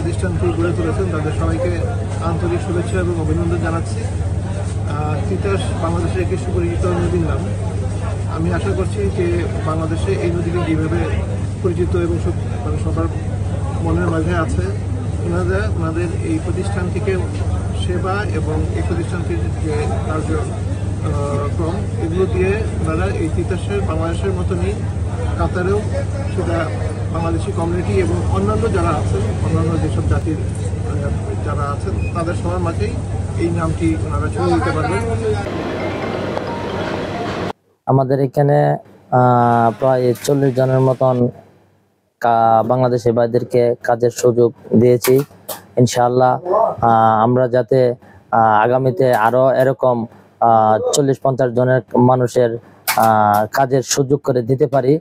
প্রতিষ্ঠানটি গড়ে তুলেছেন তাদের সবাইকে আন্তরিক শুভেচ্ছা এবং অভিনন্দন জানাচ্ছি। তিতাস বাংলাদেশের একটি সুপরিচিত নদীর নাম। আমি আশা করছি যে বাংলাদেশে এই নদীটি যেভাবে পরিচিত এবং মানে সবার মনের মাঝে আছে, ওনাদের এই প্রতিষ্ঠানটিকে সেবা এবং এই প্রতিষ্ঠানটির যে কার্যক্রম এগুলো দিয়ে ওনারা এই তিতাসের বাংলাদেশের মতনই কাতারেও সেটা বাংলাদেশি কমিউনিটি এবং অন্যান্য যারা আছেন, অন্যান্য যেসব জাতির যারা আছেন তাদের সবার মাঝেই এই নামটি ওনারা ছড়িয়ে দিতে পারবেন। আমাদের এখানে প্রায় 40 জনের মতন বাংলাদেশি ভাইদেরকে কাজের সুযোগ দিয়েছি। ইনশাআল্লাহ আমরা যাতে আগামীতে আরো এরকম 40-50 জনের মানুষের কাজের সুযোগ করে দিতে পারি,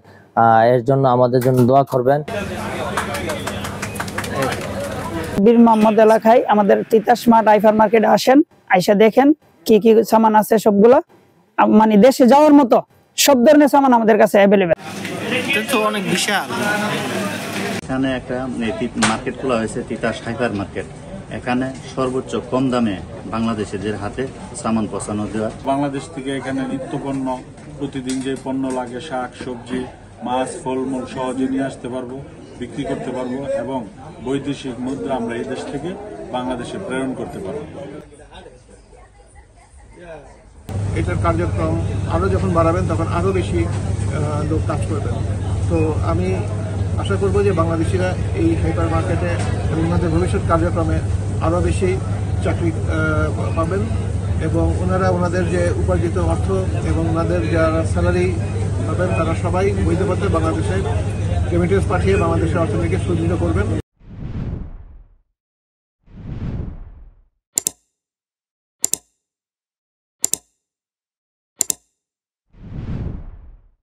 এর জন্য আমাদের জন্য দোয়া করবেন। বীর মোহাম্মদ এলাকায় আমাদের তিতাস মাঠ আইফার মার্কেটে আসেন, আইসা দেখেন কি কি সামান আছে, সবগুলো মানে দেশে যাওয়ার মতো সব ধরনের সামান আমাদের কাছে অ্যাভেলেবেল। অনেক বিশাল এখানে একটা মার্কেট খোলা হয়েছে, তিতাস হাইপার মার্কেট। এখানে সর্বোচ্চ কম দামে বাংলাদেশের হাতে সামান পৌঁছানো দেওয়া। বাংলাদেশ থেকে এখানে নিত্য পণ্য, প্রতিদিন যে পণ্য লাগে, শাক সবজি মাছ ফলমূল সহজে নিয়ে আসতে পারবো, বিক্রি করতে পারবো এবং বৈদেশিক মুদ্রা আমরা এই দেশ থেকে বাংলাদেশে প্রেরণ করতে পারবো। এটার কার্যক্রম আরও যখন বাড়াবেন তখন আরও বেশি লোক কাজ করবেন। তো আমি আশা করব যে বাংলাদেশিরা এই হাইপার মার্কেটে এবং ওনাদের ভবিষ্যৎ কার্যক্রমে আরও বেশি চাকরি পাবেন এবং ওনারা ওনাদের যে উপার্জিত অর্থ এবং ওনাদের যারা স্যালারি পাবেন তারা সবাই বৈধ পথে বাংলাদেশে রেমিটেন্স পাঠিয়ে বাংলাদেশের অর্থনীতিকে সুদৃঢ় করবেন।